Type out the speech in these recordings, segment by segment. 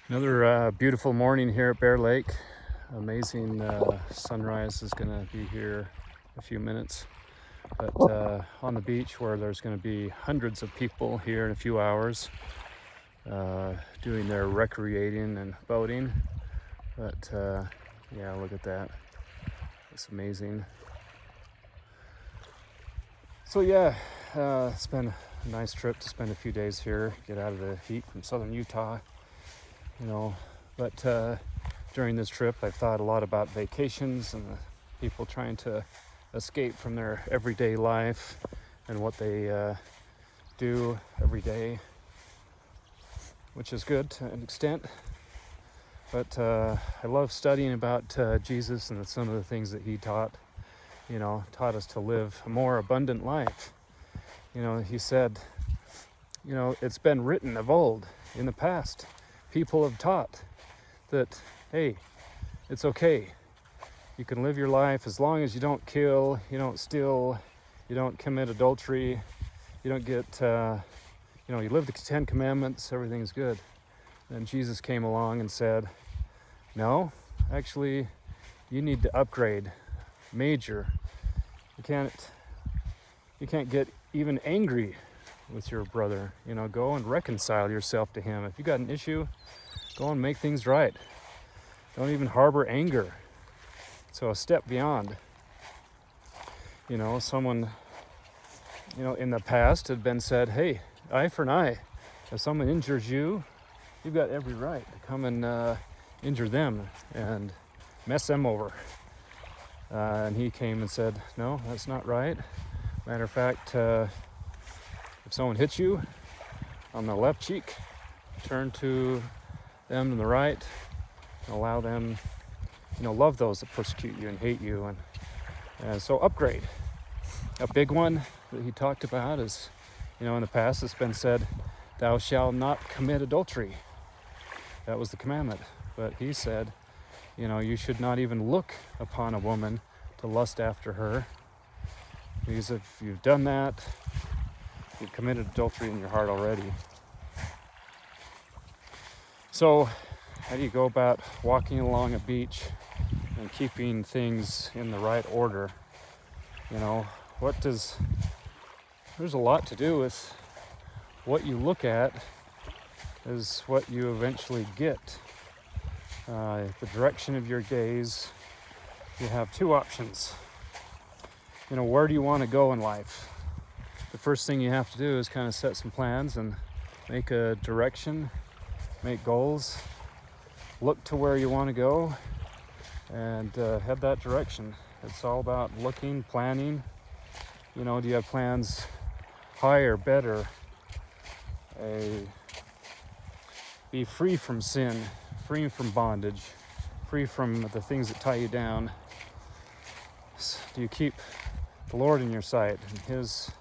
Another beautiful morning here at Bear Lake. Amazing sunrise is going to be here in a few minutes. But on the beach where there's going to be hundreds of people here in a few hours doing their recreating and boating. But yeah, look at that. It's amazing. So yeah, it's been a nice trip to spend a few days here, get out of the heat from southern Utah. But during this trip I've thought a lot about vacations and the people trying to escape from their everyday life and what they do every day, which is good to an extent. But I love studying about Jesus and some of the things that he taught us to live a more abundant life. He said, it's been written of old in the past. People have taught that, hey, it's okay. You can live your life as long as you don't kill, you don't steal, you don't commit adultery, you don't get, you live the 10 Commandments, everything's good. And Jesus came along and said, no, actually, you need to upgrade, major. You can't get even angry with your brother. Go and reconcile yourself to him. If you got an issue, go and make things right. Don't even harbor anger. So a step beyond. Someone, in the past had been said, hey, eye for an eye. If someone injures you, you've got every right to come and injure them and mess them over. And he came and said, no, that's not right. Matter of fact, if someone hits you on the left cheek, turn to them on the right and allow them, love those that persecute you and hate you. And so upgrade. A big one that he talked about is, in the past it's been said, thou shalt not commit adultery. That was the commandment. But he said, you should not even look upon a woman to lust after her. Because if you've done that, you've committed adultery in your heart already. So, how do you go about walking along a beach and keeping things in the right order? There's a lot to do with what you look at is what you eventually get. The direction of your gaze, you have two options. Where do you want to go in life? The first thing you have to do is kind of set some plans and make a direction, make goals, look to where you want to go, and head that direction. It's all about looking, planning. Do you have plans higher, better? Be free from sin, free from bondage, free from the things that tie you down. Do you keep the Lord in your sight and his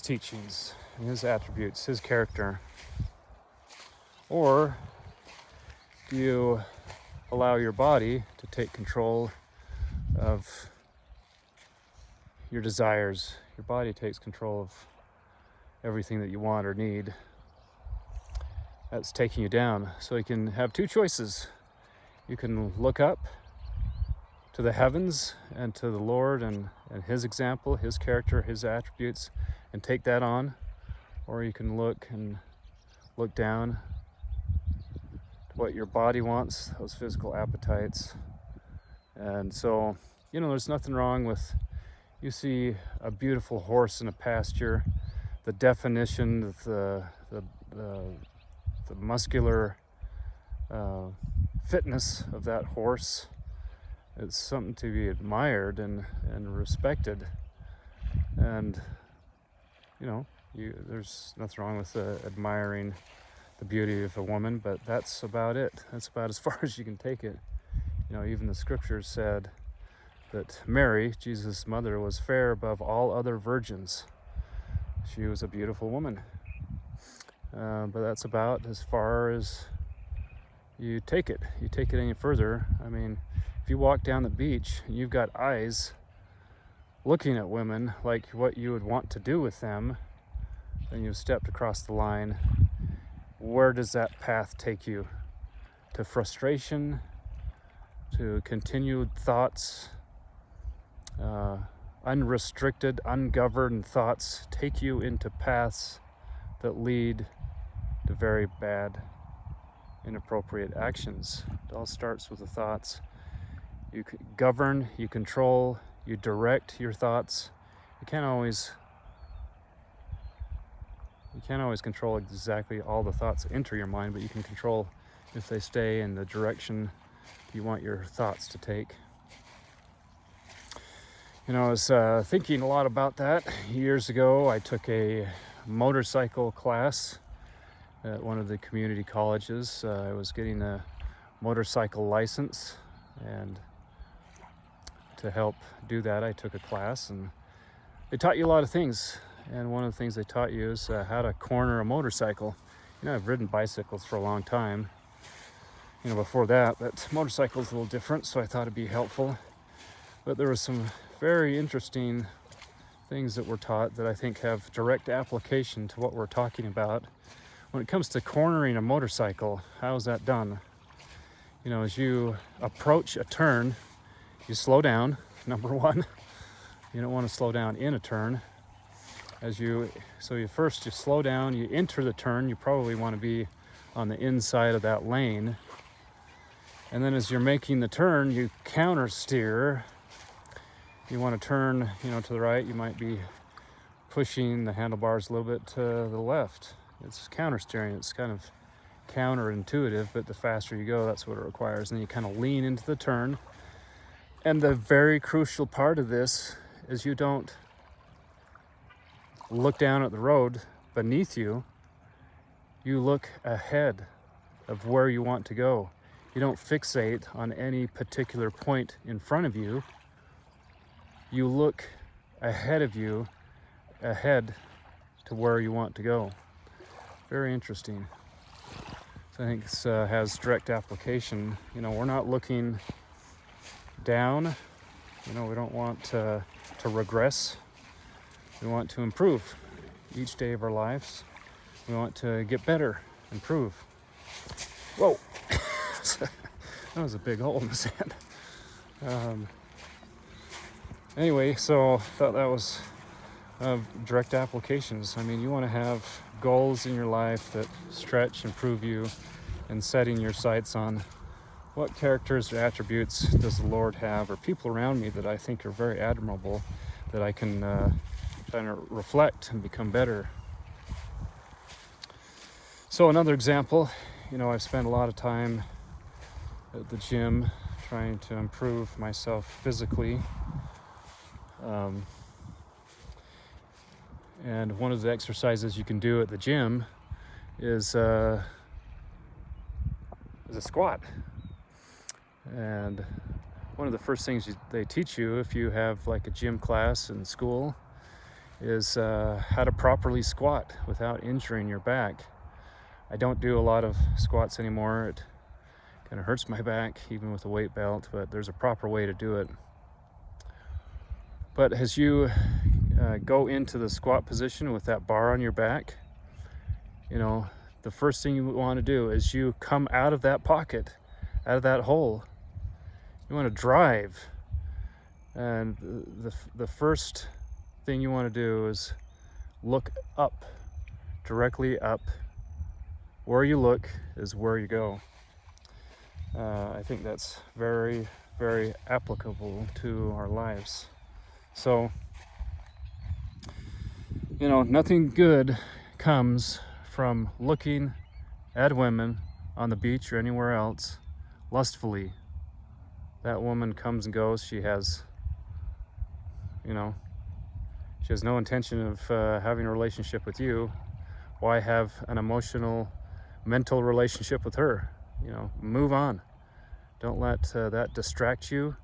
teachings, and his attributes, his character? Or do you allow your body to take control of your desires? Your body takes control of everything that you want or need. That's taking you down. So you can have two choices. You can look up to the heavens and to the Lord and his example, his character, his attributes, and take that on. Or you can look down to what your body wants, those physical appetites. And so, there's nothing wrong with, you see a beautiful horse in a pasture, the definition of the muscular fitness of that horse. It's something to be admired and respected. And, there's nothing wrong with admiring the beauty of a woman, but that's about it. That's about as far as you can take it. Even the scriptures said that Mary, Jesus' mother, was fair above all other virgins. She was a beautiful woman. But that's about as far as you take it. You take it any further. I mean, if you walk down the beach and you've got eyes looking at women like what you would want to do with them, then you've stepped across the line where does that path take you? To frustration, to continued thoughts, unrestricted, ungoverned thoughts take you into paths that lead to very bad, inappropriate actions. It all starts with the thoughts. You govern, you control, you direct your thoughts. You can't always control exactly all the thoughts that enter your mind, but you can control if they stay in the direction you want your thoughts to take. I was thinking a lot about that. Years ago, I took a motorcycle class at one of the community colleges. I was getting a motorcycle license, and to help do that, I took a class, and they taught you a lot of things. And one of the things they taught you is how to corner a motorcycle. I've ridden bicycles for a long time, before that, but motorcycles a little different, so I thought it'd be helpful. But there were some very interesting things that were taught that I think have direct application to what we're talking about. When it comes to cornering a motorcycle, how is that done? As you approach a turn, you slow down, number one. You don't want to slow down in a turn. You slow down, you enter the turn, you probably want to be on the inside of that lane. And then as you're making the turn, you counter steer. You want to turn, to the right. You might be pushing the handlebars a little bit to the left. It's counter steering. It's kind of counterintuitive, but the faster you go, that's what it requires. And then you kind of lean into the turn. And the very crucial part of this is you don't look down at the road beneath you. You look ahead of where you want to go. You don't fixate on any particular point in front of you. You look ahead of you, ahead to where you want to go. Very interesting. So I think this has direct application. We're not looking down. We don't want to regress. We want to improve each day of our lives. We want to get better, improve. Whoa, that was a big hole in the sand. Anyway, so I thought that was direct applications. You want to have goals in your life that stretch, improve you, and setting your sights on what characters or attributes does the Lord have, or people around me that I think are very admirable, that I can kind of reflect and become better. So another example, I've spent a lot of time at the gym trying to improve myself physically. And one of the exercises you can do at the gym is a squat. And one of the first things they teach you if you have like a gym class in school is how to properly squat without injuring your back. I don't do a lot of squats anymore. It kind of hurts my back even with a weight belt, but there's a proper way to do it. But as you go into the squat position with that bar on your back, the first thing you want to do is you come out of that pocket, out of that hole. You want to drive. And the first thing you want to do is look up, directly up. Where you look is where you go. I think that's very, very applicable to our lives. So, nothing good comes from looking at women on the beach or anywhere else lustfully. That woman comes and goes. She has no intention of having a relationship with you. Why have an emotional, mental relationship with her? Move on. Don't let that distract you.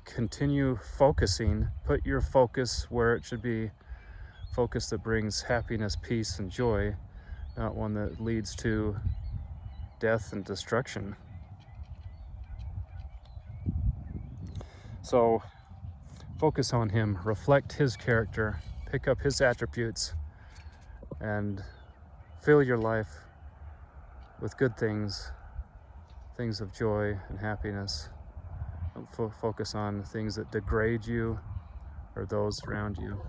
Continue focusing. Put your focus where it should be. Focus that brings happiness, peace, and joy, not one that leads to death and destruction. So focus on him, reflect his character, pick up his attributes, and fill your life with good things, things of joy and happiness. Don't focus on things that degrade you or those around you.